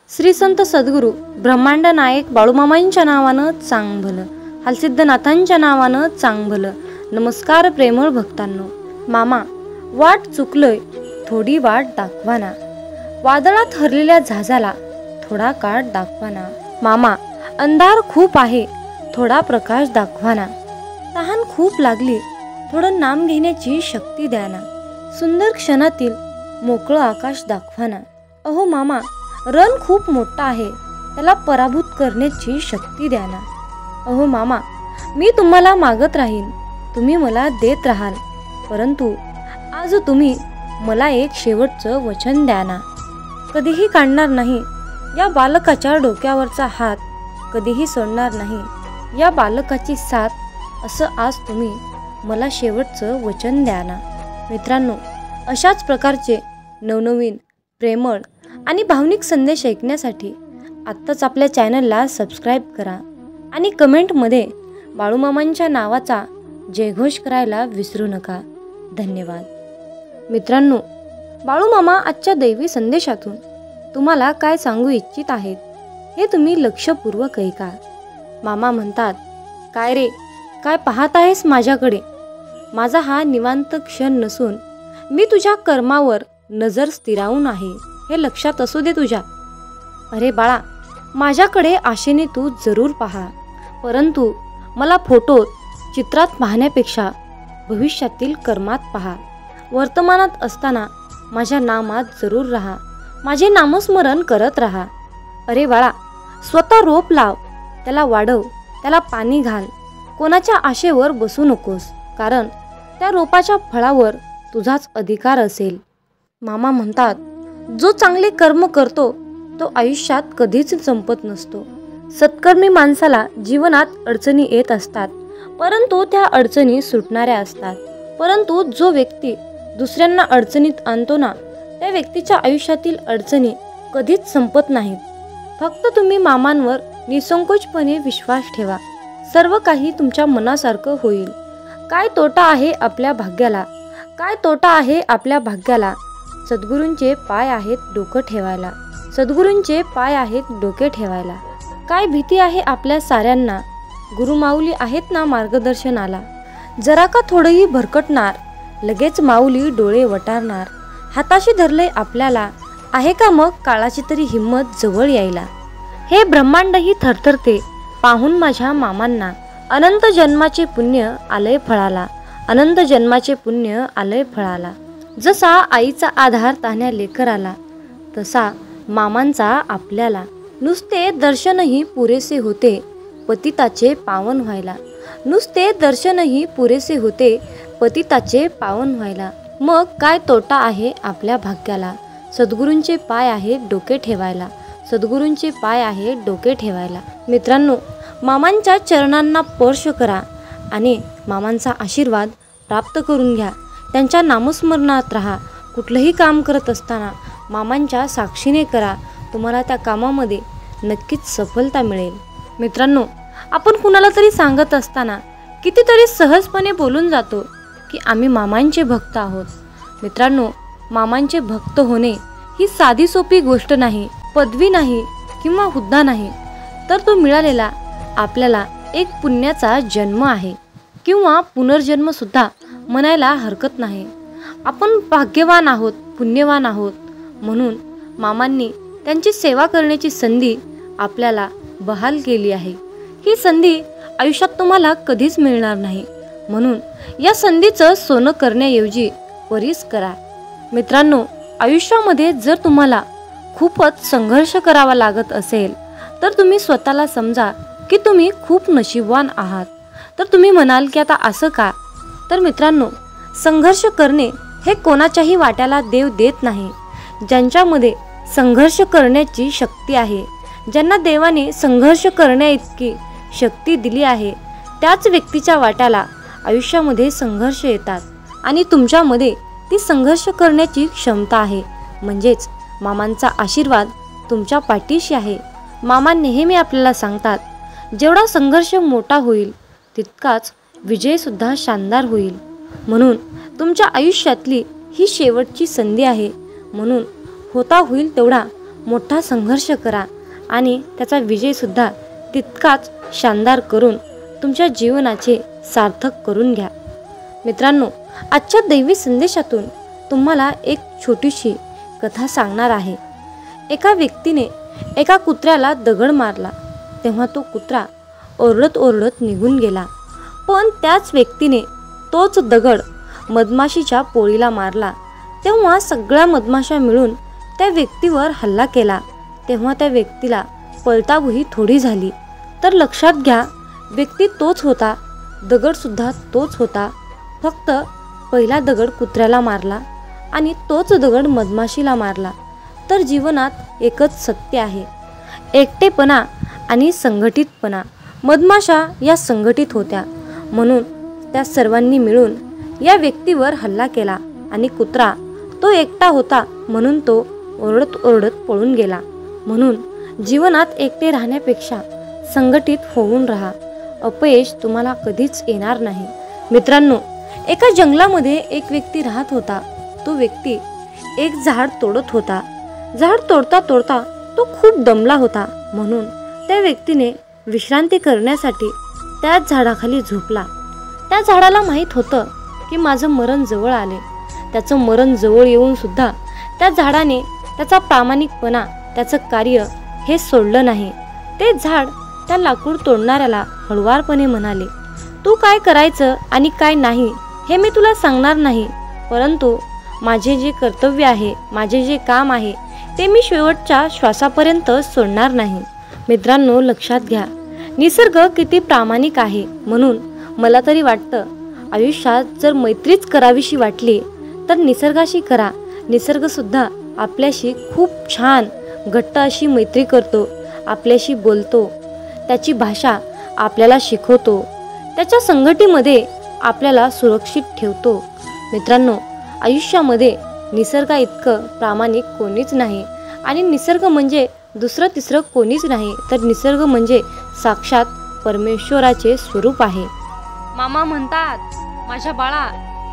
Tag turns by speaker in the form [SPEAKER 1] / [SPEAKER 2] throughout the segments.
[SPEAKER 1] श्री संत सद्गुरू ब्रह्मांड नायक बाळूमामांच्या नावानं चांग भलं, हालसिद्धनाथांच्या नावानं चांग भलं. नमस्कार प्रेमळ भक्तांनो. मामा, वाट चुकलोय, थोडी वाट दाखवाना. वादळात हरलेल्या जहाजाला थोडा काठ दाखवाना. मामा, अंधार खूप आहे, थोडा प्रकाश दाखवाना. तहान खूप लागली, थोडं नाम घेण्याची शक्ती द्याना. सुंदर क्षणातील मोकळं आकाश दाखवाना. अहो मामा, रण खूप मोठा आहे, त्याला पराभूत करण्याची शक्ती द्याना. अहो मामा, मी तुम्हाला मागत राहीन, तुम्ही मला देत राहाल, परंतु आज तुम्ही मला एक शेवटचं वचन द्याना. कधीही काढणार नाही या बालकाच्या डोक्यावरचा हात, कधीही सोडणार नाही या बालकाची साथ, असं आज तुम्ही मला शेवटचं वचन द्याना. मित्रांनो, अशाच प्रकारचे नवनवीन प्रेमळ आणि भावनिक संदेश ऐकण्यासाठी आत्ताच आपल्या चॅनलला सबस्क्राईब करा आणि कमेंटमध्ये बाळूमामांच्या नावाचा जयघोष करायला विसरू नका. धन्यवाद. मित्रांनो, बाळूमामा आजच्या दैवी संदेशातून तुम्हाला काय सांगू इच्छित आहेत हे तुम्ही लक्षपूर्वक ऐका. मामा म्हणतात, काय रे, काय पाहत आहेस माझ्याकडे? माझा हा निवांत क्षण नसून मी तुझ्या कर्मावर नजर स्थिरावून आहे, हे लक्षात असू दे तुझ्या. अरे बाळा, माझ्याकडे आशेने तू जरूर पहा, परंतु मला फोटोत चित्रात पाहण्यापेक्षा भविष्यातील कर्मात पहा. वर्तमानात असताना माझ्या नामात जरूर राहा, माझे नामस्मरण करत राहा. अरे बाळा, स्वतः रोप लाव, त्याला वाढव, त्याला पाणी घाल. कोणाच्या आशेवर बसू नकोस, कारण त्या रोपाच्या फळावर तुझाच अधिकार असेल. मामा म्हणतात, जो चांगले कर्म करतो तो आयुष्यात कधीच संपत नसतो. सत्कर्मी माणसाला जीवनात अडचणी येत असतात, परंतु त्या अडचणी सुटणाऱ्या असतात. परंतु जो व्यक्ती दुसऱ्यांना अडचणीत आणतो ना, त्या व्यक्तीच्या आयुष्यातील अडचणी कधीच संपत नाहीत. फक्त तुम्ही मामांवर निसंकोचपणे विश्वास ठेवा, सर्व काही तुमच्या मनासारखं होईल. काय तोटा आहे आपल्या भाग्याला, काय तोटा आहे आपल्या भाग्याला? सद्गुरूंचे पाय आहेत डोकं ठेवायला, सद्गुरूंचे पाय आहेत डोके ठेवायला. काय भीती आहे आपल्या साऱ्यांना, गुरुमाऊली आहेत ना मार्गदर्शनाला. जरा का थोडंही भरकटणार, लगेच माऊली डोळे वटारणार. हाताशी धरले आपल्याला, आहे का मग काळाची तरी हिंमत जवळ यायला. हे ब्रह्मांडही थरथरते पाहून माझ्या मामांना. अनंत जन्माचे पुण्य आलंय फळाला, अनंत जन्माचे पुण्य आलंय फळाला. जसा आईचा आधार तान्ह्या लेकराला, तसा मामांचा आपल्याला. नुसते दर्शनही पुरेसे होते पतिताचे पावन व्हायला, नुसते दर्शनही पुरेसे होते पतिताचे पावन व्हायला. मग काय तोटा आहे आपल्या भाग्याला? सद्गुरूंचे पाय आहेत डोके ठेवायला, सद्गुरूंचे पाय आहेत डोके ठेवायला. मित्रांनो, मामांच्या चरणांना स्पर्श करा आणि मामांचा आशीर्वाद प्राप्त करून घ्या. त्यांच्या नामस्मरणात राहा. कुठलंही काम करत असताना मामांच्या साक्षीने करा, तुम्हाला त्या कामामध्ये नक्कीच सफलता मिळेल. मित्रांनो, आपण कुणाला तरी सांगत असताना कितीतरी सहजपणे बोलून जातो की आम्ही मामांचे भक्त आहोत. मित्रांनो, मामांचे भक्त होणे ही साधी सोपी गोष्ट नाही, पदवी नाही किंवा हुद्दा नाही, तर तो मिळालेला आपल्याला एक पुण्याचा जन्म आहे किंवा पुनर्जन्मसुद्धा म्हणायला हरकत नाही. आपण भाग्यवान आहोत, पुण्यवान आहोत, म्हणून मामांनी त्यांची सेवा करण्याची संधी आपल्याला बहाल केली आहे. ही संधी आयुष्यात तुम्हाला कधीच मिळणार नाही, म्हणून या संधीचं सोनं करण्याऐवजी परीस करा. मित्रांनो, आयुष्यामध्ये जर तुम्हाला खूपच संघर्ष करावा लागत असेल तर तुम्ही स्वतःला समजा की तुम्ही खूप नशीबवान आहात. तर तुम्ही म्हणाल की आता असं का? तर मित्रांनो, संघर्ष करणे हे कोणाच्याही वाट्याला देव देत नाही. ज्यांच्यामध्ये संघर्ष करण्याची शक्ती आहे, ज्यांना देवाने संघर्ष करण्याइतकी शक्ती दिली आहे, त्याच व्यक्तीच्या वाट्याला आयुष्यामध्ये संघर्ष येतात आणि तुमच्यामध्ये ती संघर्ष करण्याची क्षमता आहे. म्हणजेच मामांचा आशीर्वाद तुमच्या पाठीशी आहे. मामा नेहमी आपल्याला सांगतात, जेवढा संघर्ष मोठा होईल तितकाच विजयसुद्धा शानदार होईल. म्हणून तुमच्या आयुष्यातली ही शेवटची संधी आहे, म्हणून होता होईल तेवढा मोठा संघर्ष करा आणि त्याचा विजयसुद्धा तितकाच शानदार करून तुमच्या जीवनाचे सार्थक करून घ्या. मित्रांनो, आजच्या दैवी संदेशातून तुम्हाला एक छोटीशी कथा सांगणार आहे. एका व्यक्तीने एका कुत्र्याला दगड मारला तेव्हा तो कुत्रा ओरडत ओरडत निघून गेला. पण त्याच व्यक्तीने तोच दगड मधमाशीच्या पोळीला मारला तेव्हा सगळ्या मधमाशा मिळून त्या व्यक्तीवर हल्ला केला. तेव्हा त्या व्यक्तीला पळताभुई थोडी झाली. तर लक्षात घ्या, व्यक्ती तोच होता, दगडसुद्धा तोच होता. फक्त पहिला दगड कुत्र्याला मारला आणि तोच दगड मधमाशीला मारला. तर जीवनात एकच सत्य आहे, एकटेपणा आणि संघटितपणा. मधमाशा या संघटित होत्या म्हणून त्या सर्वांनी मिळून या व्यक्तीवर हल्ला केला आणि कुत्रा तो एकटा होता म्हणून तो ओरडत ओरडत पळून गेला. म्हणून जीवनात एकटे राहण्यापेक्षा संघटित होऊन राहा. अपयश तुम्हाला कधीच येणार नाही. मित्रांनो, एका जंगलामध्ये एक व्यक्ती राहत होता. तो व्यक्ती एक झाड तोडत होता. झाड तोडता तोडता तो खूप दमला होता म्हणून त्या व्यक्तीने विश्रांती करण्यासाठी त्याच झाडाखाली झोपला. त्या झाडाला माहीत होतं की माझं मरण जवळ आले. त्याचं मरण जवळ येऊन सुद्धा त्या झाडाने त्याचा प्रामाणिकपणा, त्याचं कार्य हे सोडलं नाही. ते झाड त्या लाकूड तोडणाऱ्याला हळुवारपणे म्हणाले, तू काय करायचं आणि काय नाही हे मी तुला सांगणार नाही, परंतु माझे जे कर्तव्य आहे, माझे जे काम आहे ते मी शेवटच्या श्वासापर्यंत सोडणार नाही. मित्रांनो, लक्षात घ्या, निसर्ग किती प्रामाणिक आहे. म्हणून मला तरी वाटतं आयुष्यात जर मैत्रीच करावीशी वाटली तर निसर्गाशी करा. निसर्गसुद्धा आपल्याशी खूप छान घट्ट अशी मैत्री करतो, आपल्याशी बोलतो, त्याची भाषा आपल्याला शिकवतो, त्याच्या संगतीमध्ये आपल्याला सुरक्षित ठेवतो. मित्रांनो, आयुष्यामध्ये निसर्गा इतकं प्रामाणिक कोणीच नाही आणि निसर्ग म्हणजे दुसरं तिसरं कोणीच नाही, तर निसर्ग म्हणजे साक्षात परमेश्वराचे स्वरूप आहे. मामा म्हणतात, माझ्या बाळा,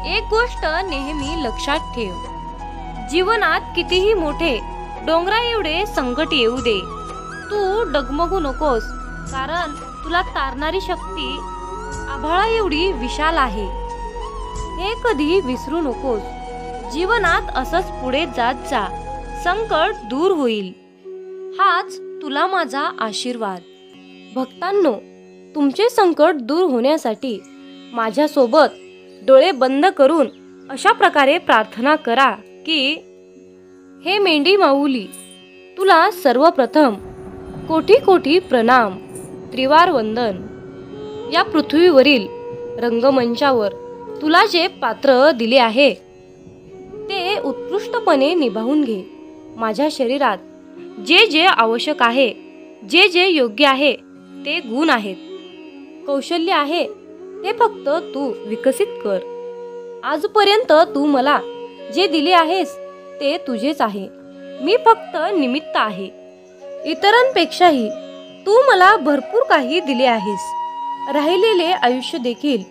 [SPEAKER 1] एक गोष्ट नेहमी लक्षात ठेव, जीवनात कितीही मोठे डोंगरा एवढे संकट येऊ दे, तू डगमगू नकोस, कारण तुला तारणारी शक्ती आभाळा एवढी विशाल आहे. हे कधी विसरू नकोस. जीवनात असंच पुढे जात जा, संकट दूर होईल. हाच तुला माझा आशीर्वाद. भक्तांनो, तुमचे संकट दूर होण्यासाठी माझ्यासोबत डोळे बंद करून अशा प्रकारे प्रार्थना करा की, हे मेंढी माऊली, तुला सर्वप्रथम कोटी कोटी प्रणाम, त्रिवार वंदन. या पृथ्वीवरील रंगमंचावर तुला जे पात्र दिले आहे ते उत्कृष्टपणे निभावून घे. माझ्या शरीरात जे जे आवश्यक आहे, जे जे योग्य आहे ते गुण आहेत, कौशल्य आहे, ते फक्त तू विकसित कर. आजपर्यंत तू मला जे दिले आहेस ते तुझेच आहे. मी फक्त निमित्त आहे. इतरांपेक्षाही तू मला भरपूर काही दिले आहेस. राहिलेले आयुष्य देखील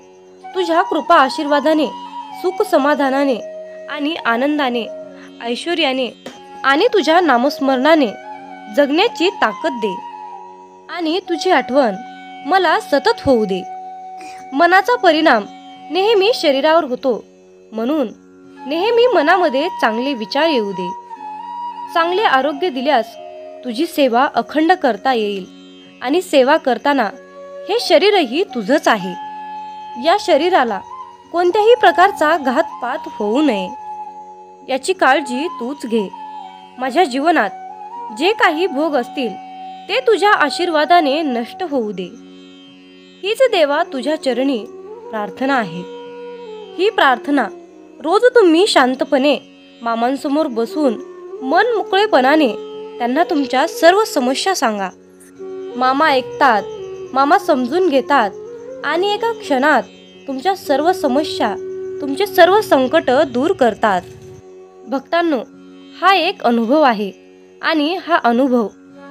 [SPEAKER 1] तुझ्या कृपा आशीर्वादाने, सुख समाधानाने आणि आनंदाने, ऐश्वर्याने आणि तुझ्या नामस्मरणाने जगण्याची ताकद दे आणि तुझी आठवण मला सतत होऊ दे. मनाचा परिणाम नेहमी शरीरावर होतो, म्हणून नेहमी मनामध्ये चांगले विचार येऊ दे. चांगले आरोग्य दिल्यास तुझी सेवा अखंड करता येईल आणि सेवा करताना हे शरीरही तुझंच आहे. या शरीराला कोणत्याही प्रकारचा घातपात होऊ नये याची काळजी तूच घे. माझ्या जीवनात जे काही भोग असतील ते तुझ्या आशीर्वादाने नष्ट होऊ दे. हीच देवा तुझ्या चरणी प्रार्थना आहे. ही प्रार्थना रोज तुम्ही शांतपणे मामांसमोर बसून मन मोकळेपणाने त्यांना तुमच्या सर्व समस्या सांगा. मामा ऐकतात, मामा समजून घेतात आणि एका क्षणात तुमच्या सर्व समस्या, तुमचे सर्व संकट दूर करतात. भक्तांनो, हा एक अनुभव आहे आणि हा अनुभव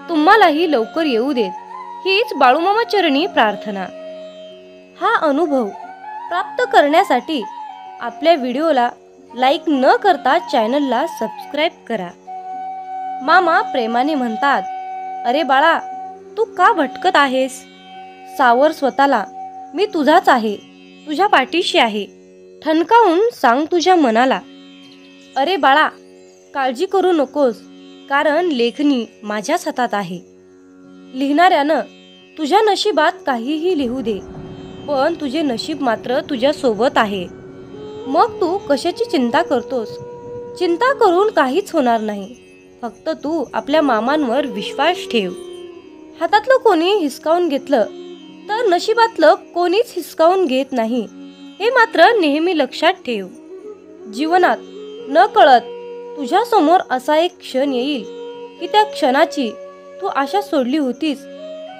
[SPEAKER 1] तुम्हालाही लवकर येऊ देत. हीच बाळूमामा चरणी प्रार्थना. हा अनुभव प्राप्त करण्यासाठी आपल्या व्हिडिओला लाईक न करता चॅनलला सबस्क्राईब करा. मामा प्रेमाने म्हणतात, अरे बाळा, तू का भटकत आहेस? सावर स्वतःला, मी तुझाच आहे, तुझ्या पाठीशी आहे. ठणकावून सांग तुझ्या मनाला, अरे बाळा, काळजी करू नकोस, कारण लेखणी माझ्याच हातात आहे. लिहिणाऱ्यानं तुझ्या नशिबात काहीही लिहू दे, पण तुझे नशीब मात्र तुझ्या सोबत आहे. मग तू कशाची चिंता करतोस? चिंता करून काहीच होणार नाही. फक्त तू आपल्या मामांवर विश्वास ठेव. हातातलं कोणी हिसकावून घेतलं तर नशिबातलं कोणीच हिसकावून घेत नाही, हे मात्र नेहमी लक्षात ठेव. जीवनात न कळत तुझ्या समोर असा एक क्षण येईल की त्या क्षणाची तू आशा सोडली होतीस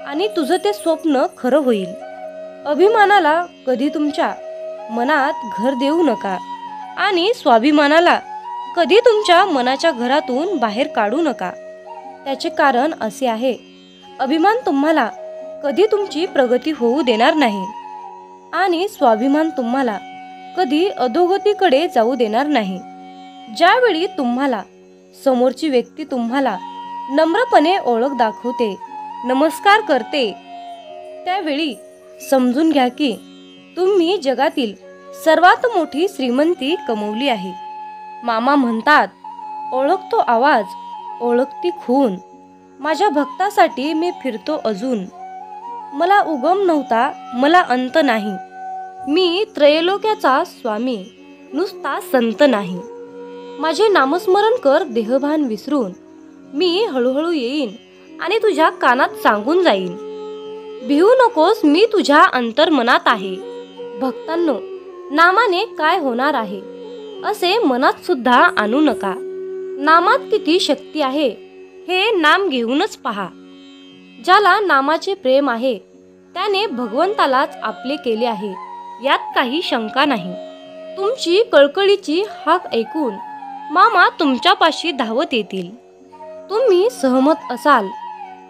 [SPEAKER 1] आणि तुझं ते स्वप्न खरं होईल. अभिमानाला कधी तुमच्या मनात घर देऊ नका आणि स्वाभिमानाला कधी तुमच्या मनाच्या घरातून बाहेर काढू नका. त्याचे कारण असे आहे, अभिमान तुम्हाला कधी तुमची प्रगती होऊ देणार नाही आणि स्वाभिमान तुम्हाला कधी अधोगतीकडे जाऊ देणार नाही. ज्यावेळी तुम्हाला समोरची व्यक्ती तुम्हाला नम्रपणे ओळख दाखवते, नमस्कार करते, त्यावेळी समजून घ्या की तुम्ही जगातील सर्वात मोठी श्रीमंती कमवली आहे. मामा म्हणतात, ओळखतो आवाज, ओळखती खून, माझ्या भक्तासाठी मी फिरतो अजून. मला उगम नव्हता, मला अंत नाही, मी त्रैलोक्याचा स्वामी, नुसता संत नाही. माझे नामस्मरण कर देहभान विसरून, मी हळूहळू येईन आणि तुझ्या कानात सांगून जाईन. भिवू नकोस, मी तुझ्या अंतर्मनात आहे. भक्तांनो, नामाने काय होणार आहे असे मनात सुद्धा आणू नका. नामात किती शक्ती आहे हे नाम घेऊनच पहा. ज्याला नामाचे प्रेम आहे त्याने भगवंतालाच आपले केले आहे, यात काही शंका नाही. तुमची कळकळीची हाक ऐकून मामा तुमच्यापाशी धावत येतील. तुम्ही सहमत असाल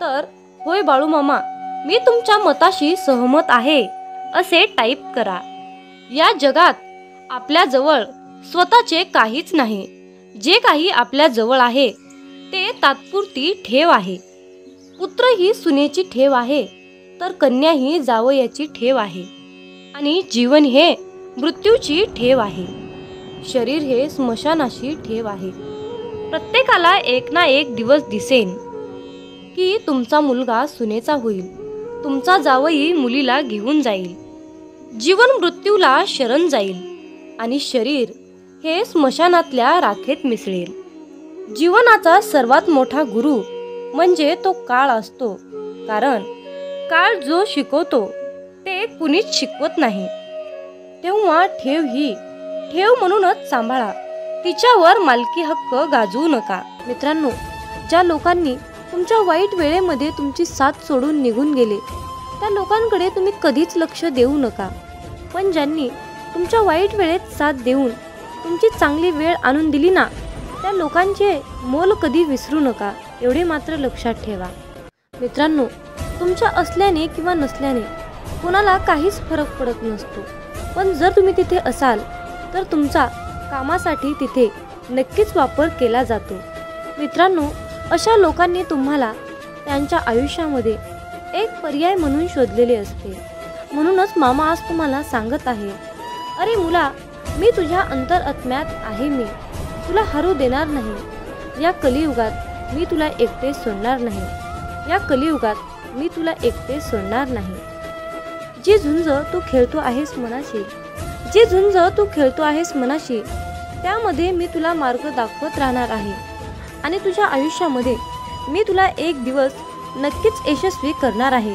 [SPEAKER 1] तर होय बाळू मामा, मी तुमच्या मताशी सहमत आहे असे टाईप करा. या जगात आपल्या जवळ स्वतःचे काहीच नाही. जे काही आपल्या जवळ आहे ते तात्पुरती ठेव आहे. पुत्र ही सुनेची ठेव आहे, तर कन्या ही जावयाची ठेव आहे, आणि जीवन हे मृत्यूची ठेव आहे. शरीर हे स्मशानाशी ठेव आहे. प्रत्येकाला एक ना एक दिवस दिसेन की तुमचा मुलगा सुनेचा होईल, तुमचा जावई मुलीला घेऊन जाईल. जीवन मृत्यूला शरण जाईल आणि शरीर हे स्मशानातल्या राखेत मिसळेल. जीवनाचा सर्वात मोठा गुरु म्हणजे तो काळ असतो, कारण काळ जो शिकवतो ते कुणीच शिकवत नाही. तेव्हा ठेव ही ठेव म्हणूनच सांभाळा, तिच्यावर मालकी हक्क गाजवू नका. मित्रांनो, ज्या लोकांनी तुमच्या वाईट वेळेमध्ये तुमची साथ सोडून निघून गेले त्या लोकांकडे तुम्ही कधीच लक्ष देऊ नका. पण ज्यांनी तुमच्या वाईट वेळेत साथ देऊन तुमची चांगली वेळ आणून दिली ना, त्या लोकांचे मोल कधी विसरू नका, एवढे मात्र लक्षात ठेवा. मित्रांनो, तुमच्या असल्याने किंवा नसल्याने कोणाला काहीच फरक पडत नसतो, पण जर तुम्ही तिथे असाल तर तुमचा कामासाठी तिथे नक्कीच वापर केला जातो. मित्रांनो, अशा लोकांनी तुम्हाला त्यांच्या आयुष्यामध्ये एक पर्याय म्हणून शोधलेले असते. म्हणूनच मामा आज तुम्हाला सांगत आहे, अरे मुला, मी तुझ्या अंतरात्म्यात आहे, मी तुला हरू देणार नाही. या कलियुगात मी तुला एकटे सोडणार नाही, या कलियुगात मी तुला एकटे सोडणार नाही. जी झुंज तू खेळतो आहेस मनाशी, जी झुंज तू खेळतो आहेस मनाशी, त्यामध्ये मी तुला मार्ग दाखवत राहणार आहे आणि तुझ्या आयुष्यामध्ये मी तुला एक दिवस नक्कीच यशस्वी करणार आहे.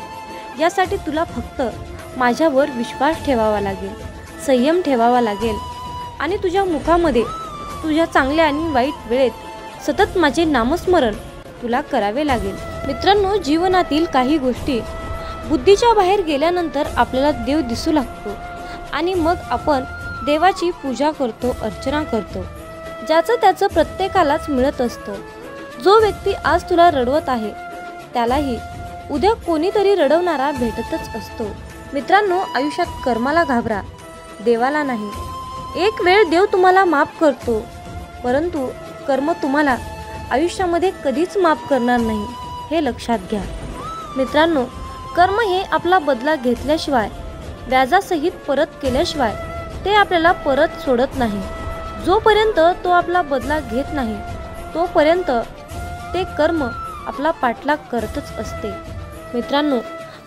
[SPEAKER 1] यासाठी तुला फक्त माझ्यावर विश्वास ठेवावा लागेल, संयम ठेवावा लागेल आणि तुझ्या मुखामध्ये तुझ्या चांगल्या आणि वाईट वेळेत सतत माझे नामस्मरण तुला करावे लागेल. मित्रांनो, जीवनातील काही गोष्टी बुद्धीच्या बाहेर गेल्यानंतर आपल्याला देव दिसू लागतो आणि मग आपण देवाची पूजा करतो, अर्चना करतो. ज्याचं त्याचं प्रत्येकालाच मिळत असतं. जो व्यक्ती आज तुला रडवत आहे त्यालाही उद्या कोणीतरी रडवणारा भेटतच असतो. मित्रांनो, आयुष्यात कर्माला घाबरा, देवाला नाही. एक वेळ देव तुम्हाला माफ करतो, परंतु कर्म तुम्हाला आयुष्यामध्ये कधीच माफ करणार नाही, हे लक्षात घ्या. मित्रांनो, कर्म हे आपला बदला घेतल्याशिवाय, व्याजासहित परत केल्याशिवाय ते आपल्याला परत सोडत नाही. जोपर्यंत तो आपला बदला घेत नाही तोपर्यंत ते कर्म आपला पाठलाग करतच असते. मित्रांनो,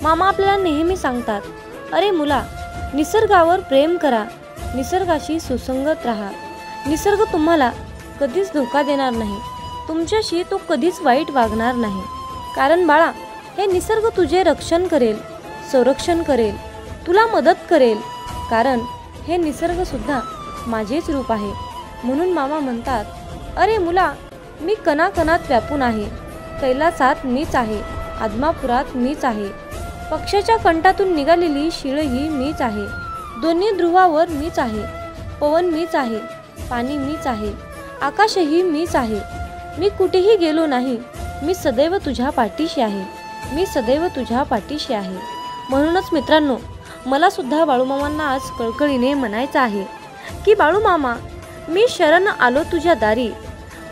[SPEAKER 1] मामा आपल्याला नेहमी सांगतात, अरे मुला, निसर्गावर प्रेम करा, निसर्गाशी सुसंगत राहा. निसर्ग तुम्हाला कधीच धोका देणार नाही, तुमच्याशी तो कधीच वाईट वागणार नाही. कारण बाळा, हे निसर्ग तुझे रक्षण करेल, संरक्षण करेल, तुला मदत करेल. कारण हे निसर्गसुद्धा माझेच रूप आहे. म्हणून मामा म्हणतात, अरे मुला, मी कणाकणात व्यापून आहे. कैलासात मीच आहे, आदमापुरात मीच आहे, पक्षाच्या कंठातून निघालेली शिळही मीच आहे, दोन्ही ध्रुवावर मीच आहे, पवन मीच आहे, पाणी मीच आहे, आकाशही मीच आहे. मी कुठेही गेलो नाही, मी सदैव तुझ्या पाठीशी आहे, मी सदैव तुझ्या पाठीशी आहे. म्हणूनच मित्रांनो, मला सुद्धा बाळूमामांना आज कळकळीने म्हणायचं आहे की बाळूमामा, मी शरण आलो तुझ्या दारी.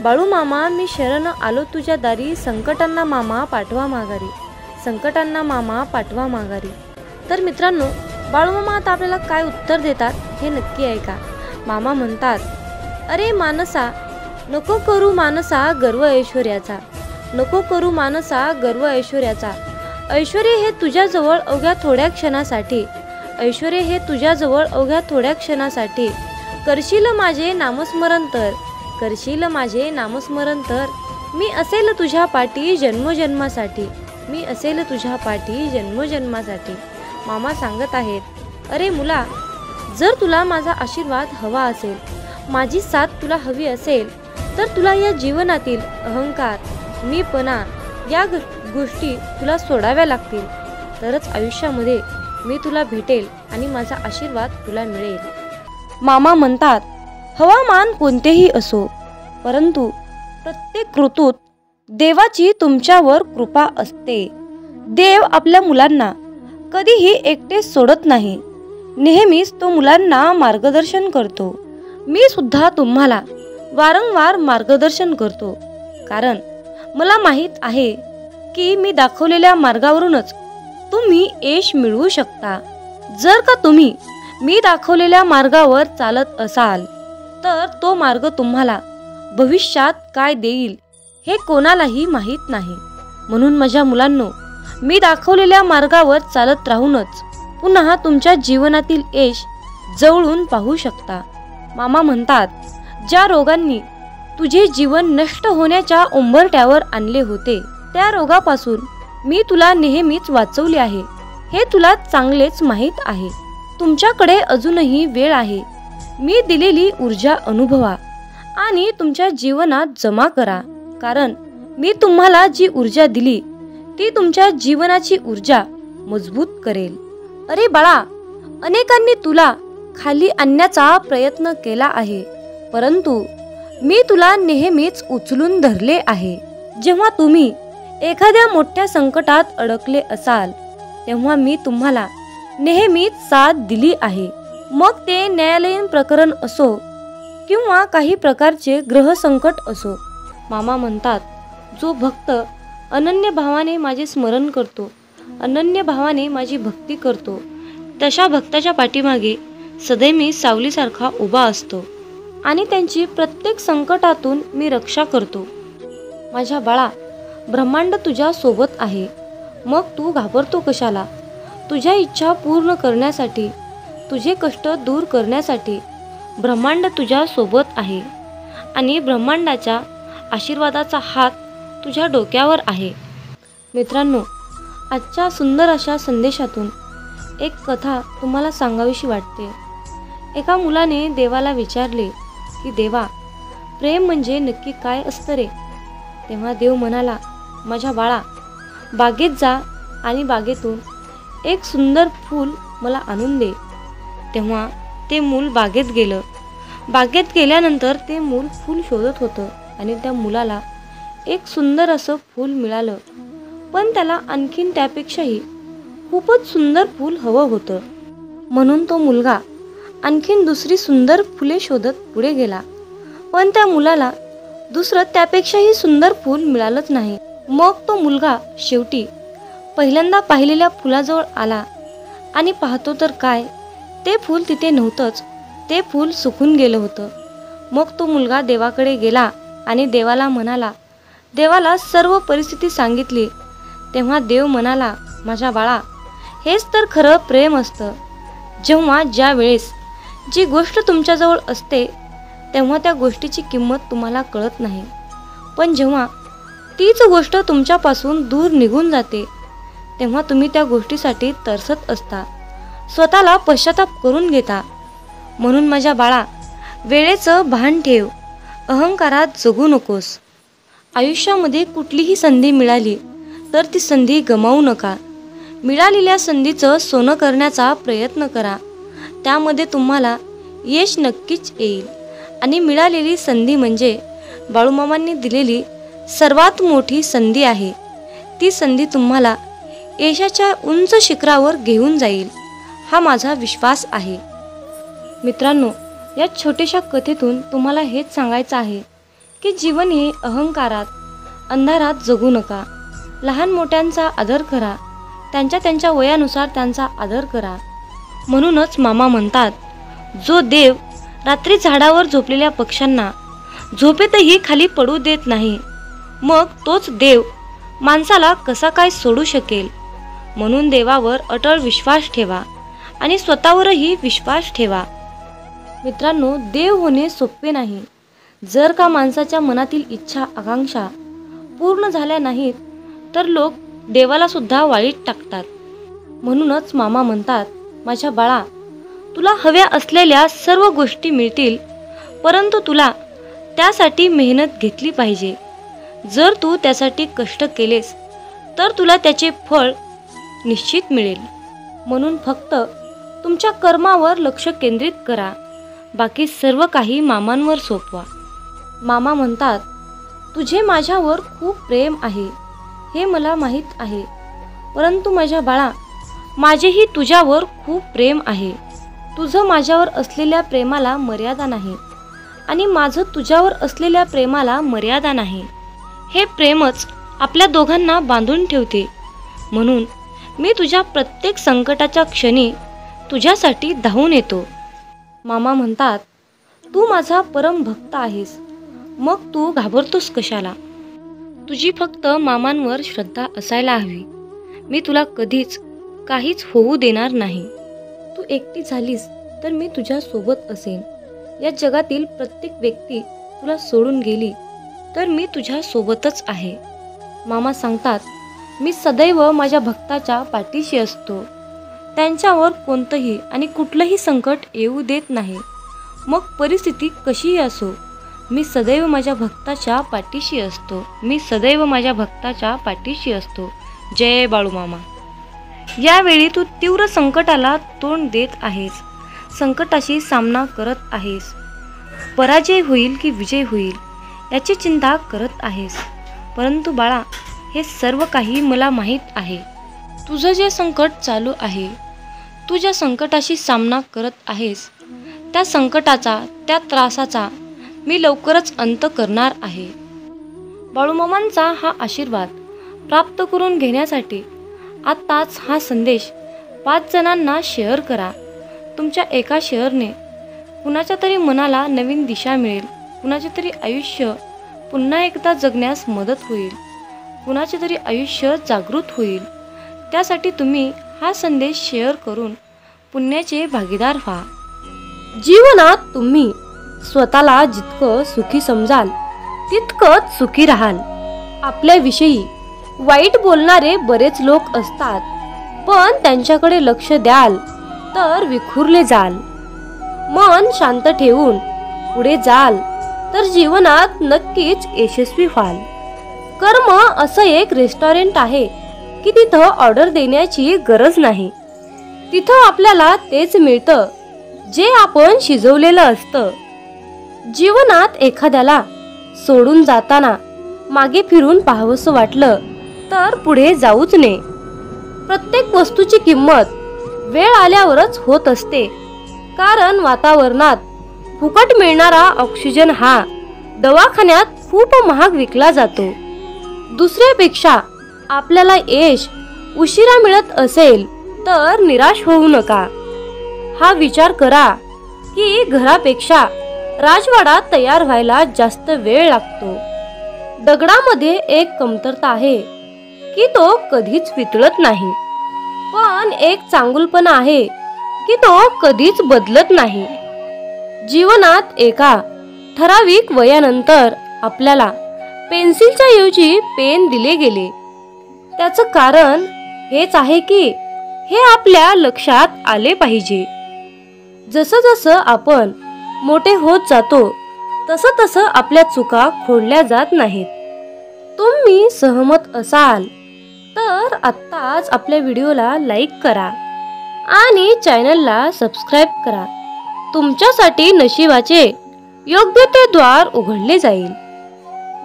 [SPEAKER 1] बाळूमामा, मी शरण आलो तुझ्या दारी. संकटांना मामा पाठवा माघारी, संकटांना मामा पाठवा माघारी. तर मित्रांनो, बाळूमामा आता आपल्याला काय उत्तर देतात हे नक्की ऐका. मामा म्हणतात, अरे मानसा, नको करू मानसा गर्व ऐश्वर्याचा, नको करू मानसा गर्व ऐश्वर्याचा. ऐश्वर्य हे तुझ्याजवळ अवघ्या थोड्या क्षणासाठी, ऐश्वर्य हे तुझ्याजवळ अवघ्या थोड्या क्षणासाठी. करशील माझे नामस्मरण तर, करशील माझे नामस्मरण तर, मी असेल तुझ्या पाठी जन्मजन्मासाठी, मी असेल तुझ्या पाठी जन्मजन्मासाठी. मामा सांगत आहेत, अरे मुला, जर तुला माझा आशीर्वाद हवा असेल, माझी साथ तुला हवी असेल, तर तुला या जीवनातील अहंकार, मीपणा या गोष्टी तुला सोडाव्या लागतील. तरच आयुष्यामध्ये मी तुला भेटेल आणि माझा आशीर्वाद तुला मिळेल. मामा म्हणतात, हवामान कोणतेही असो, परंतु प्रत्येक ऋतूत देवाची तुमच्यावर कृपा असते. देव आपल्या मुलांना कधीही एकटे सोडत नाही, नेहमीच तो मुलांना मार्गदर्शन करतो. मी सुद्धा तुम्हाला वारंवार मार्गदर्शन करतो, कारण मला माहीत आहे की मी दाखवलेल्या मार्गावरूनच तुम्ही यश मिळवू शकता. जर का तुम्ही मी दाखवलेल्या मार्गावर चालत असाल तर तो मार्ग तुम्हाला भविष्यात काय देईल हे कोणालाही माहीत नाही. म्हणून माझ्या मुलांनो, मी दाखवलेल्या मार्गावर चालत राहूनच पुन्हा तुमच्या जीवनातील यश जवळून पाहू शकता. मामा म्हणतात, ज्या रोगांनी तुझे जीवन नष्ट होण्याच्या उंबरठ्यावर आणले होते, त्या रोगापासून मी तुला नेहमीच वाचवले आहे, हे तुला चांगलेच माहीत आहे. तुमच्याकडे अजूनही वेळ आहे. मी दिलेली ऊर्जा अनुभवा आणि तुमच्या जीवनात जमा करा, कारण मी तुम्हाला जी ऊर्जा दिली ती तुमच्या जीवनाची ऊर्जा मजबूत करेल. अरे बाळा, अनेकांनी तुला खाली आणण्याचा प्रयत्न केला आहे, परंतु मी तुला नेहमीच उचलून धरले आहे. जेव्हा तुम्ही एखाद्या मोठ्या संकटात अडकले असाल तेव्हा मी तुम्हाला नेहमीच साथ दिली आहे. मग ते न्यायालयीन प्रकरण असो किंवा काही प्रकारचे ग्रह संकट असो. मामा म्हणतात, जो भक्त अनन्य भावाने माझे स्मरण करतो, अनन्य भावाने माझी भक्ती करतो, तशा भक्ताच्या पाठीमागे सदैव मी सावलीसारखा उभा असतो आणि त्यांची प्रत्येक संकटातून मी रक्षा करतो. माझ्या बाळा, ब्रह्मांड तुझ्या सोबत आहे, मग तू घाबरतो कशाला? तुझ्या इच्छा पूर्ण करण्यासाठी, तुझे कष्ट दूर करण्यासाठी ब्रह्मांड तुझ्या सोबत आहे आणि ब्रह्मांडाच्या आशीर्वादाचा हात तुझ्या डोक्यावर आहे. मित्रांनो, आजच्या सुंदर अशा संदेशातून एक कथा तुम्हाला सांगावीशी वाटते. एका मुलाने देवाला विचारले की देवा, प्रेम म्हणजे नक्की काय असतं रे? तेव्हा देव म्हणाला, माझ्या बाळा, बागेत जा आणि बागेतून एक सुंदर फूल मला आणून दे. तेव्हा ते मूल बागेत गेलं. बागेत गेल्यानंतर ते मूल फूल शोधत होतं आणि त्या मुलाला एक सुंदर असं फूल मिळालं, पण त्याला आणखीन त्यापेक्षाही खूपच सुंदर फूल हवं होतं. म्हणून तो मुलगा आणखीन दुसरी सुंदर फुले शोधत पुढे गेला, पण त्या मुलाला दुसरं त्यापेक्षाही सुंदर फूल मिळालंच नाही. मग तो मुलगा शेवटी पहिल्यांदा पाहिलेल्या फुलाजवळ आला आणि पाहतो तर काय, ते फूल तिथे नव्हतंच. ते फूल सुकून गेलं होतं. मग तो मुलगा देवाकडे गेला आणि देवाला म्हणाला, देवाला सर्व परिस्थिती सांगितली. तेव्हा देव म्हणाला, माझ्या बाळा, हेच तर खरं प्रेम असतं. जेव्हा ज्या वेळेस जी गोष्ट तुमच्याजवळ असते तेव्हा त्या गोष्टीची किंमत तुम्हाला कळत नाही, पण जेव्हा तीच गोष्ट तुमच्यापासून दूर निघून जाते तेव्हा तुम्ही त्या गोष्टीसाठी तरसत असता, स्वतःला पश्चाताप करून घेता. म्हणून माझ्या बाळा, वेळेचं भान ठेव, अहंकारात जगू नकोस. आयुष्यामध्ये कुठलीही संधी मिळाली तर ती संधी गमावू नका. मिळालेल्या संधीचं सोनं करण्याचा प्रयत्न करा. त्यामध्ये तुम्हाला यश नक्कीच येईल. आणि मिळालेली संधी म्हणजे बाळूमामांनी दिलेली सर्वात मोठी संधी आहे. ती संधी तुम्हाला यशाच्या उंच शिखरावर घेऊन जाईल, हा माझा विश्वास आहे. मित्रांनो, या छोट्याशा कथेतून तुम्हाला हेच सांगायचं आहे की जीवन हे अहंकारात, अंधारात जगू नका. लहान मोठ्यांचा आदर करा, त्यांच्या वयानुसार त्यांचा आदर करा. म्हणूनच मामा म्हणतात, जो देव रात्री झाडावर झोपलेल्या पक्ष्यांना झोपेतही खाली पडू देत नाही, मग तोच देव माणसाला कसा काय सोडू शकेल. म्हणून देवावर अटळ विश्वास ठेवा आणि स्वतःवरही विश्वास ठेवा. मित्रांनो, देव होणे सोपे नाही. जर का माणसाच्या मनातील इच्छा आकांक्षा पूर्ण झाल्या नाहीत तर लोक देवाला सुद्धा वाळीत टाकतात. म्हणूनच मामा म्हणतात, माझ्या बाळा, तुला हव्या असलेल्या सर्व गोष्टी मिळतील, परंतु तुला त्यासाठी मेहनत घेतली पाहिजे. जर तू त्यासाठी कष्ट केलेस तर तुला त्याचे फळ निश्चित मिळेल. म्हणून फक्त तुमच्या कर्मावर लक्ष केंद्रित करा, बाकी सर्व काही मामांवर सोपवा. मामा म्हणतात, तुझे माझ्यावर खूप प्रेम आहे हे मला माहीत आहे, परंतु माझ्या बाळा, माझेही तुझ्यावर खूप प्रेम आहे. तुझं माझ्यावर असलेल्या प्रेमाला मर्यादा नाही आणि माझं तुझ्यावर असलेल्या प्रेमाला मर्यादा नाही. हे प्रेमच आपल्या दोघांना बांधून ठेवते. म्हणून मी तुझ्या प्रत्येक संकटाच्या क्षणी तुझ्यासाठी धावून येतो. मामा म्हणतात, तू माझा परम भक्त आहेस, मग तू घाबरतोस कशाला. तुझी फक्त मामांवर श्रद्धा असायला हवी. मी तुला कधीच काहीच होऊ देणार नाही. तू एकटी झालीस तर मी तुझ्या सोबत असेन. या जगातील प्रत्येक व्यक्ती तुला सोडून गेली तर मी तुझ्या सोबतच आहे. मामा सांगतात, मी सदैव माझ्या भक्ताच्या पाठीशी असतो. त्यांच्यावर कोणतंही आणि कुठलंही संकट येऊ देत नाही. मग परिस्थिती कशीही असो, मी सदैव माझ्या भक्ताच्या पाठीशी असतो. मी सदैव माझ्या भक्ताच्या पाठीशी असतो. जय बाळूमामा. यावेळी तू तीव्र संकटाला तोंड देत आहेस, संकटाशी सामना करत आहेस. पराजय होईल की विजय होईल याची चिंता करत आहेस. परंतु बाळा, हे सर्व काही मला माहीत आहे. तुझं जे संकट चालू आहे, तू ज्या संकटाशी सामना करत आहेस, त्या संकटाचा, त्या त्रासाचा मी लवकरच अंत करणार आहे. बाळूमामांचा हा आशीर्वाद प्राप्त करून घेण्यासाठी आत्ताच हा संदेश 5 जणांना शेअर करा. तुमच्या एका शेअरने कुणाच्या तरी मनाला नवीन दिशा मिळेल, कुणाचे तरी आयुष्य पुन्हा एकदा जगण्यास मदत होईल, कुणाचे तरी आयुष्य जागृत होईल. त्यासाठी तुम्ही हा संदेश शेअर करून पुण्याचे भागीदार व्हा. जीवनात तुम्ही स्वतःला जितकं सुखी समजाल तितकंच सुखी राहाल. आपल्याविषयी वाईट बोलणारे बरेच लोक असतात, पण त्यांच्याकडे लक्ष द्याल तर विखुरले जाल. मन शांत ठेवून पुढे जाल तर जीवनात नक्कीच यशस्वी व्हाल. कर्म असं एक रेस्टॉरंट आहे की तिथं ऑर्डर देण्याची गरज नाही. तिथं आपल्याला तेच मिळतं जे आपण शिजवलेलं असतं. जीवनात एखाद्याला सोडून जाताना मागे फिरून पाहावंसं वाटलं तर पुढे जाऊच नये. प्रत्येक वस्तूची किंमत वेळ आल्यावरच होत असते, कारण वातावरणात फुकट मिळणारा ऑक्सिजन हा दवाखान्यात खूप महाग विकला जातो. दुसऱ्यापेक्षा आपल्याला यश उशिरा मिळत असेल तर निराश होऊ नका. हा विचार करा की घरापेक्षा राजवाडा तयार व्हायला जास्त वेळ लागतो. दगडामध्ये एक कमतरता आहे की तो कधीच वितळत नाही, पण एक चांगुलपणा आहे की तो कधीच बदलत नाही. जीवनात एका ठराविक वयानंतर आपल्याला पेन्सिलच्या ऐवजी पेन दिले गेले. त्याचं कारण हेच आहे की हे आपल्या लक्षात आले पाहिजे. जसं जसं आपण मोठे होत जातो तसं तसं आपल्या चुका खोडल्या जात नाहीत. तुम्ही सहमत असाल तर आत्ताच आपल्या व्हिडिओला लाईक करा आणि चॅनलला सबस्क्राईब करा. तुमच्यासाठी नशिबाचे योग्य ते द्वार उघडले जाईल.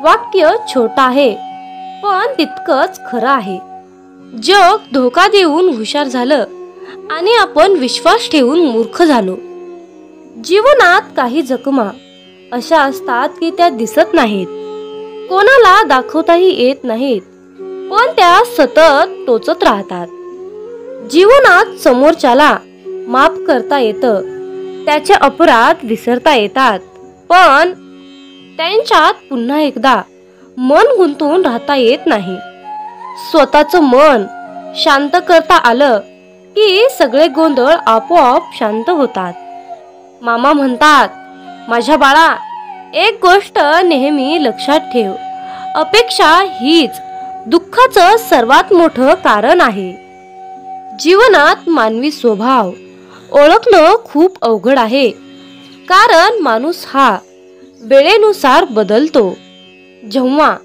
[SPEAKER 1] वाक्य छोटं आहे पण तितकंच खरं आहे. जग धोका देऊन हुशार झालं आणि आपण विश्वास ठेवून मूर्ख झालो. जीवनात काही जखमा अशा असतात की त्या दिसत नाहीत, कोणाला दाखवताही येत नाहीत, पण त्या सतत टोचत राहतात. जीवनात समोरच्याला माफ करता येतं, त्याचे अपराध विसरता येतात, पण त्यांच्यात पुन्हा एकदा मन गुंतून राहता येत नाही. स्वतःचं मन शांत करता आलं की सगळे गोंधळ आपोआप शांत होतात. मामा म्हणतात, माझ्या बाळा, एक गोष्ट नेहमी लक्षात ठेव, अपेक्षा हीच दुःखाचं सर्वात मोठं कारण आहे. जीवनात मानवी स्वभाव ओळखणं खूप अवघड आहे, कारण माणूस हा वेळेनुसार बदलतो. जेव्हा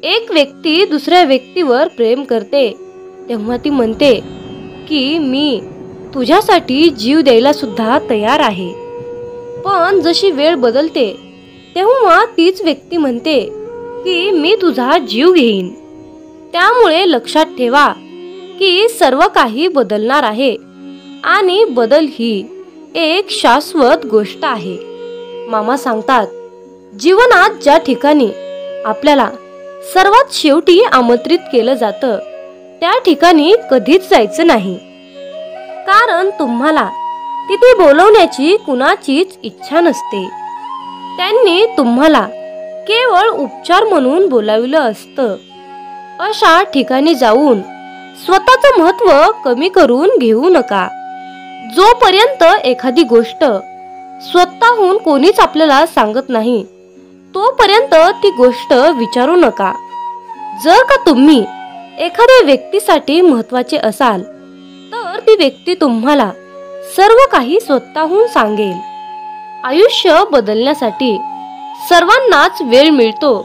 [SPEAKER 1] एक व्यक्ती दुसऱ्या व्यक्तीवर प्रेम करते तेव्हा ती म्हणते की मी तुझ्यासाठी जीव द्यायला सुद्धा तयार आहे. पण जशी वेळ बदलते तेव्हा तीच व्यक्ती म्हणते की मी तुझा जीव घेईन. त्यामुळे लक्षात ठेवा की सर्व काही बदलणार आहे आणि बदल ही एक शाश्वत गोष्ट आहे. मामा सांगतात, जीवनात ज्या ठिकाणी आपल्याला सर्वात शेवटी आमंत्रित केलं जातं त्या ठिकाणी कधीच जायचं नाही, कारण तुम्हाला तिथे बोलवण्याची कुणाचीच इच्छा नसते. त्यांनी तुम्हाला केवळ उपचार म्हणून बोलावलं असतं. अशा ठिकाणी जाऊन स्वतःचं महत्त्व कमी करून घेऊ नका. जोपर्यंत एखादी गोष्ट स्वतःहून कोणीच आपल्याला सांगत नाही तोपर्यंत ती गोष्ट विचारू नका. जर का तुम्ही एखाद्या व्यक्तीसाठी महत्त्वाचे असाल तर ती व्यक्ती तुम्हाला सर्व काही स्वतःहून सांगेल. आयुष्य बदलण्यासाठी सर्वांनाच वेळ मिळतो,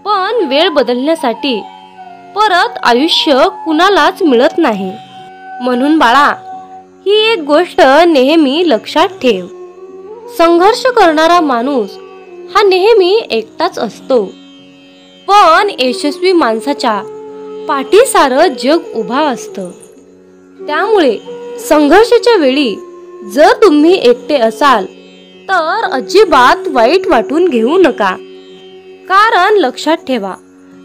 [SPEAKER 1] पण वेळ बदलण्यासाठी परत आयुष्य कुणालाच मिळत नाही. म्हणून बाळा, ही एक गोष्ट नेहमी लक्षात ठेव, संघर्ष करणारा माणूस हा नेहमी एकटाच असतो, पण यशस्वी माणसाच्या पाठी सारं जग उभा असतं. त्यामुळे संघर्षाच्या वेळी जर तुम्ही एकटे असाल तर अजिबात वाईट वाटून घेऊ नका, कारण लक्षात ठेवा,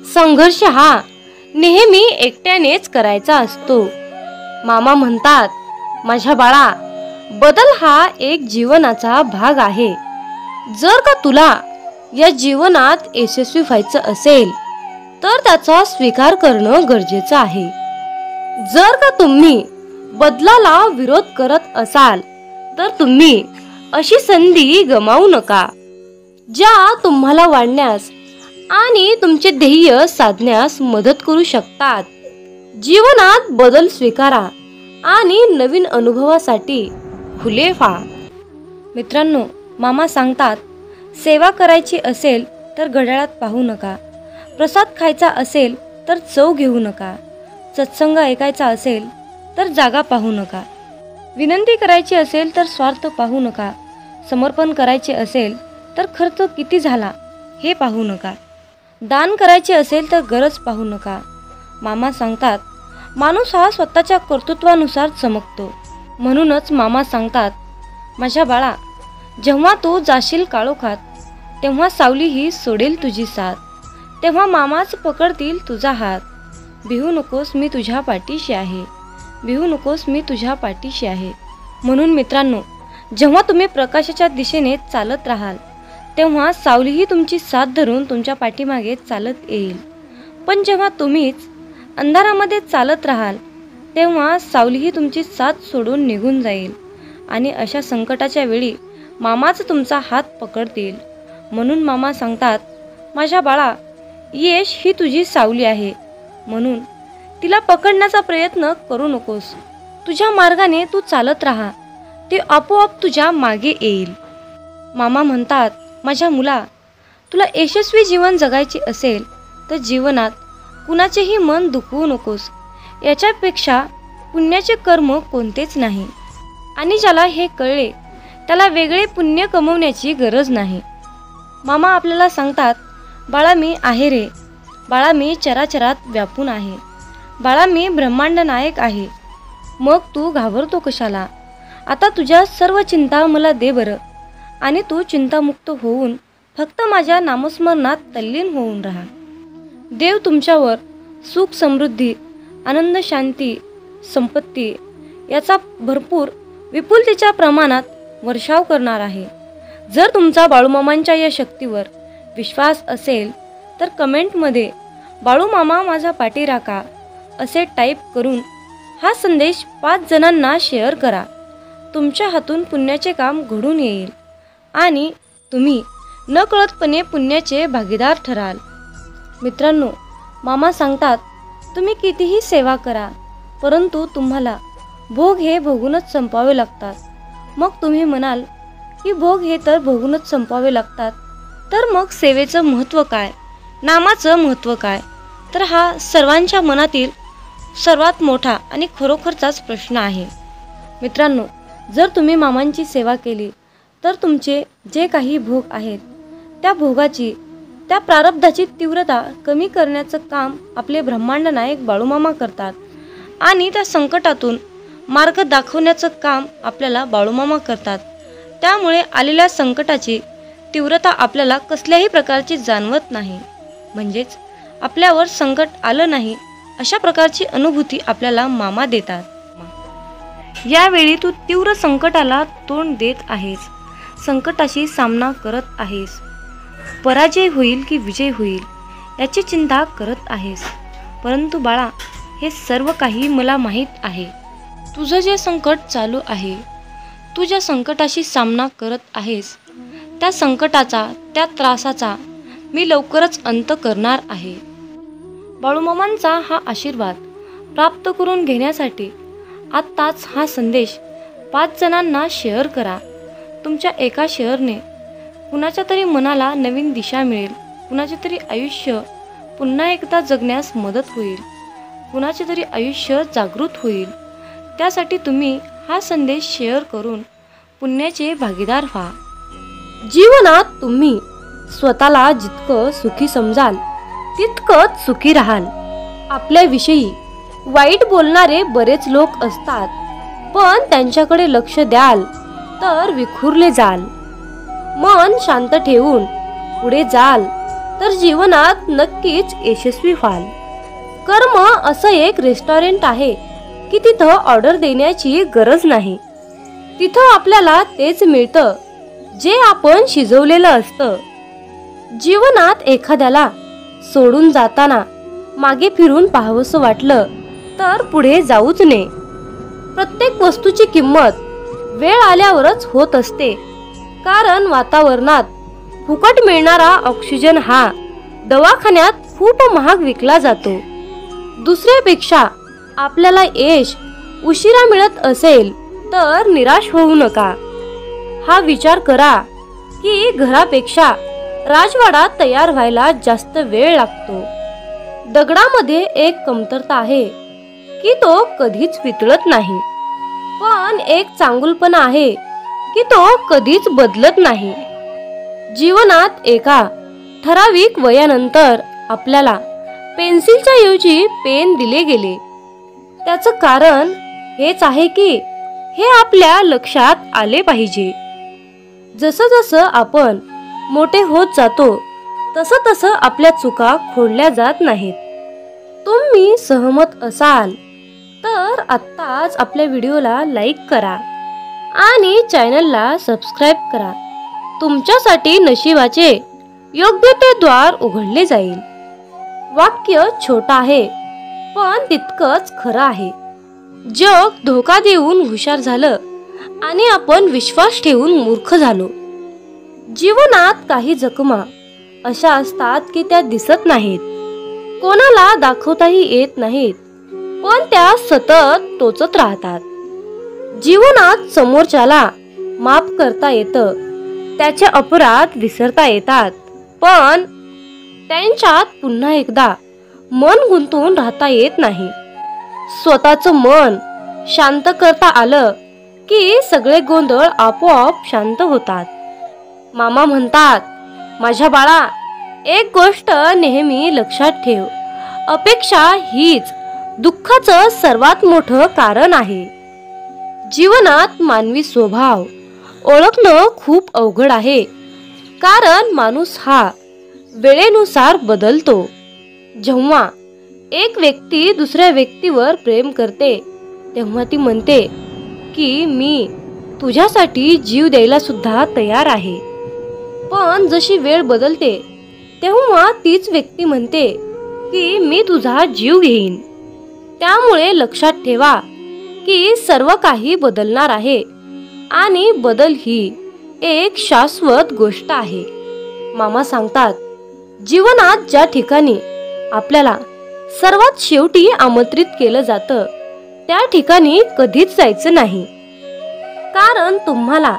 [SPEAKER 1] संघर्ष हा नेहमी एकट्यानेच करायचा असतो. मामा म्हणतात, माझ्या बाळा, बदल हा एक जीवनाचा भाग आहे. जर का तुला या जीवनात यशस्वी व्हायचं असेल तर त्याचा स्वीकार करणं गरजेचं आहे. जर का तुम्ही बदलाला विरोध करत असाल तर तुम्ही अशी संधी गमावू नका ज्या तुम्हाला वाढण्यास आणि तुमचे ध्येय साधण्यास मदत करू शकतात. जीवनात बदल स्वीकारा आणि नवीन अनुभवासाठी खुले व्हा. मित्रांनो, मामा सांगतात, सेवा करायची असेल तर घड्याळात पाहू नका, प्रसाद खायचा असेल तर चव घेऊ नका, सत्संग ऐकायचा असेल तर जागा पाहू नका, विनंती करायची असेल तर स्वार्थ पाहू नका, समर्पण करायचे असेल तर खर्च किती झाला हे पाहू नका, दान करायचे असेल तर गरज पाहू नका. मामा सांगतात, माणूस हा स्वतःच्या कर्तृत्वानुसार चमकतो. म्हणूनच मामा सांगतात, माझ्या बाळा, जेव्हा तू जाशील काळोखात तेव्हा सावली ही सोडेल तुझी साथ, तेव्हा मामाच पकडतील तुझा हात. भिवू नकोस मी तुझ्या पाठीशी आहे, भिवू नकोस मी तुझ्या पाठीशी आहे. म्हणून मित्रांनो, जेव्हा तुम्ही प्रकाशाच्या दिशेने चालत राहाल तेव्हा सावलीही तुमची साथ धरून तुमच्या पाठीमागे चालत येईल. पण जेव्हा तुम्हीच अंधारामध्ये चालत राहाल तेव्हा सावलीही तुमची साथ सोडून निघून जाईल आणि अशा संकटाच्या वेळी मामाच तुमचा हात पकडतील. म्हणून मामा सांगतात, माझ्या बाळा, यश ही तुझी सावली आहे, म्हणून तिला पकडण्याचा प्रयत्न करू नकोस. तुझ्या मार्गाने तू चालत राहा, ते आपोआप तुझ्या मागे येईल. मामा म्हणतात, माझ्या मुला, तुला यशस्वी जीवन जगायचे असेल तर जीवनात कुणाचेही मन दुखवू नकोस. याच्यापेक्षा पुण्याचे कर्म कोणतेच नाही. आणि ज्याला हे कळले त्याला वेगळे पुण्य कमवण्याची गरज नाही. मामा आपल्याला सांगतात, बाळा मी आहे रे, बाळा मी चराचरात व्यापून आहे, बाळा मी ब्रह्मांड नायक आहे. मग तू घाबरतो कशाला? आता तुझ्या सर्व चिंता मला दे बरं, आणि तू चिंतामुक्त होऊन फक्त माझ्या नामस्मरणात तल्लीन होऊन राहा. देव तुमच्यावर सुख, समृद्धी, आनंद, शांती, संपत्ती याचा भरपूर विपुलतेच्या प्रमाणात वर्षाव करणार आहे. जर तुमचा बाळूमामांच्या या शक्तीवर विश्वास असेल तर कमेंटमध्ये बाळूमामा माझा पाठी राखा असे टाईप करून हा संदेश 5 जणांना शेअर करा. तुमच्या हातून पुण्याचे काम घडून येईल आणि तुम्ही नकळतपणे पुण्याचे भागीदार ठराल. मित्रांनो, मामा सांगतात, तुम्ही कितीही सेवा करा परंतु तुम्हाला भोग हे भोगूनच संपवावे लागतात. मग तुम्ही म्हणाल की भोग हे तर भोगूनच संपवावे लागतात, तर मग सेवेचं महत्त्व काय, नामाचं महत्त्व काय? तर हा सर्वांच्या मनातील सर्वात मोठा आणि खरोखरचाच प्रश्न आहे. मित्रांनो, जर तुम्ही मामांची सेवा केली तर तुमचे जे काही भोग आहेत त्या भोगाची, त्या प्रारब्धाची तीव्रता कमी करण्याचं काम आपले ब्रह्मांड नायक बाळूमामा करतात आणि त्या संकटातून मार्ग दाखवण्याचं काम आपल्याला बाळूमामा करतात. त्यामुळे आलेल्या संकटाची तीव्रता आपल्याला कसल्याही प्रकारची जाणवत नाही, म्हणजेच आपल्यावर संकट आलं नाही अशा प्रकारची अनुभूती आपल्याला मामा देतात. यावेळी तू तीव्र संकटाला तोंड देत आहेस, संकटाशी सामना करत आहेस. पराजय होईल की विजय होईल याची चिंता करत आहेस. परंतु बाळा, हे सर्व काही मला माहीत आहे. तुझं जे संकट चालू आहे, तू ज्या संकटाशी सामना करत आहेस त्या संकटाचा, त्या त्रासाचा मी लवकरच अंत करणार आहे. बाळूमामांचा हा आशीर्वाद प्राप्त करून घेण्यासाठी आत्ताच हा संदेश 5 जणांना शेअर करा. तुमच्या एका शेअरने कुणाच्या तरी मनाला नवीन दिशा मिळेल, कुणाचे तरी आयुष्य पुन्हा एकदा जगण्यास मदत होईल, कुणाचे तरी आयुष्य जागृत होईल. त्यासाठी तुम्ही हा संदेश शेअर करून पुण्याचे भागीदार व्हा. जीवनात तुम्ही स्वतःला जितकं सुखी समजाल तितकंच सुखी राहाल. आपल्याविषयी वाईट बोलणारे बरेच लोक असतात, पण त्यांच्याकडे लक्ष द्याल तर विखुरले जाल. मन शांत ठेवून पुढे जाल तर जीवनात नक्कीच यशस्वी व्हाल. कर्म असं एक रेस्टॉरंट आहे की तिथं ऑर्डर देण्याची गरज नाही. तिथं आपल्याला तेच मिळतं जे आपण शिजवलेलं असतं. जीवनात एखाद्याला सोडून जाताना मागे फिरून पाहावंसं वाटलं तर पुढे जाऊच नये. प्रत्येक वस्तूची किंमत वेळ आल्यावरच होत असते, कारण वातावरणात फुकट मिळणारा ऑक्सिजन हा दवाखान्यात खूप महाग विकला जातो. दुसऱ्यापेक्षा आपल्याला यश उशिरा मिळत असेल तर निराश होऊ नका. हा विचार करा की घरापेक्षा राजवाडा तयार व्हायला जास्त वेळ लागतो. दगडामध्ये एक कमतरता आहे की तो कधीच वितळत नाही, पण एक चांगुलपणा आहे की तो कधीच बदलत नाही. जीवनात एका ठराविक वयानंतर आपल्याला पेन्सिलच्या ऐवजी पेन दिले गेले. त्याचं कारण हेच आहे की हे आपल्या लक्षात आले पाहिजे. जसं जसं आपण मोठे होत जातो तसं तसं आपल्या चुका खोडल्या जात नाहीत. तुम्ही सहमत असाल तर आत्ताच आपल्या व्हिडिओला लाईक करा आणि चॅनलला सबस्क्राईब करा. तुमच्यासाठी नशिबाचे योग्य ते द्वार उघडले जाईल. वाक्य छोटं आहे पण तितकंच खरं आहे. जग धोका देऊन हुशार झालं आणि आपण विश्वास ठेवून मूर्ख झालो. जीवनात काही जखमा अशा असतात की त्या दिसत नाहीत, कोणाला दाखवताही येत नाहीत, पण त्या सतत टोचत राहतात. जीवनात समोरच्याला माफ करता येतं, त्याचे अपराध विसरता येतात, पण त्यांच्यात पुन्हा एकदा मन गुंतून राहता येत नाही. स्वतःचं मन शांत करता आलं की सगळे गोंधळ आपोआप शांत होतात. मामा म्हणतात, माझ्या बाळा, एक गोष्ट नेहमी लक्षात ठेव, अपेक्षा हीच दुःखाचं सर्वात मोठं कारण आहे. जीवनात मानवी स्वभाव ओळखणं खूप अवघड आहे, कारण माणूस हा वेळेनुसार बदलतो. जेव्हा एक व्यक्ती दुसऱ्या व्यक्तीवर प्रेम करते तेव्हा ती म्हणते की मी तुझ्यासाठी जीव द्यायला सुद्धा तयार आहे. पण जशी वेळ बदलते तेव्हा तीच व्यक्ती म्हणते की मी तुझा जीव घेईन. त्यामुळे लक्षात ठेवा की सर्व काही बदलणार आहे आणि बदल ही एक शाश्वत गोष्ट आहे. मामा सांगतात, जीवनात ज्या ठिकाणी आपल्याला सर्वात शेवटी आमंत्रित केलं जातं त्या ठिकाणी कधीच जायचं नाही, कारण तुम्हाला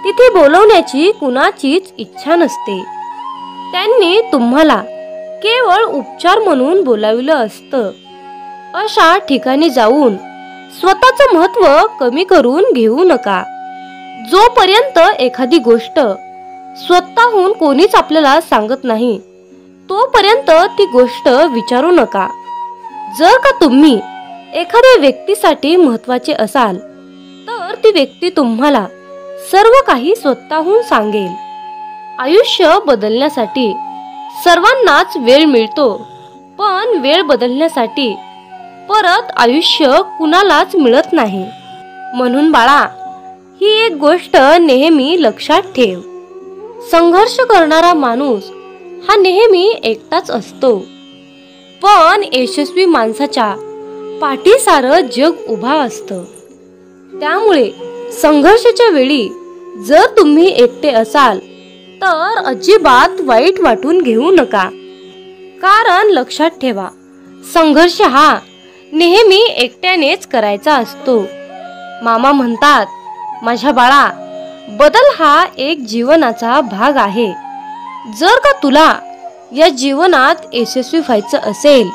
[SPEAKER 1] तिथे बोलवण्याची कुणाचीच इच्छा नसते. त्यांनी तुम्हाला केवळ उपचार म्हणून बोलाविलं असतं. अशा ठिकाणी जाऊन स्वतःचं महत्त्व कमी करून घेऊ नका. जोपर्यंत एखादी गोष्ट स्वतःहून कोणीच आपल्याला सांगत नाही तोपर्यंत ती गोष्ट विचारू नका. जर का तुम्ही एखाद्या व्यक्तीसाठी महत्त्वाचे असाल तर ती व्यक्ती तुम्हाला सर्व काही स्वतःहून सांगेल. आयुष्य बदलण्यासाठी सर्वांनाच वेळ मिळतो, पण वेळ बदलण्यासाठी परत आयुष्य कुणालाच मिळत नाही. म्हणून बाळा, ही एक गोष्ट नेहमी लक्षात ठेव, संघर्ष करणारा माणूस हा नेहमी एकटाच असतो, पण यशस्वी माणसाच्या पाठी सारं जग उभा असतं. त्यामुळे संघर्षाच्या वेळी जर तुम्ही एकटे असाल तर अजिबात वाईट वाटून घेऊ नका, कारण लक्षात ठेवा, संघर्ष हा नेहमी एकट्यानेच करायचा असतो. मामा म्हणतात, माझ्या बाळा, बदल हा एक जीवनाचा भाग आहे. जर का तुला या जीवनात यशस्वी व्हायचं असेल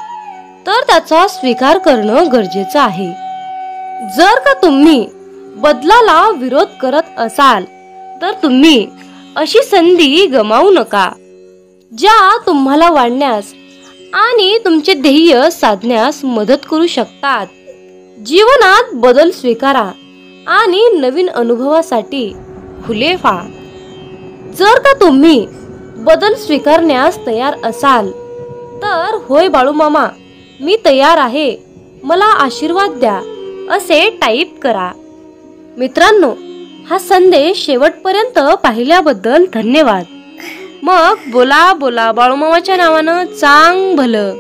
[SPEAKER 1] तर त्याचा स्वीकार करणं गरजेचं आहे. जर का तुम्ही बदलाला विरोध करत असाल तर तुम्ही अशी संधी गमावू नका, ज्या तुम्हाला वाढण्यास आणि तुमचे ध्येय साधण्यास मदत करू शकतात. जीवनात बदल स्वीकारा आणि नवीन अनुभवासाठी खुले व्हा. जर का तुम्ही बदल स्वीकारण्यास तयार असाल तर होय बाळू मामा, मी तयार आहे, मला आशीर्वाद द्या असे टाईप करा. मित्रांनो, हा संदेश शेवटपर्यंत पाहिल्याबद्दल धन्यवाद. मग बोला बोला बाळूमामाच्या नावानं चांग भलं.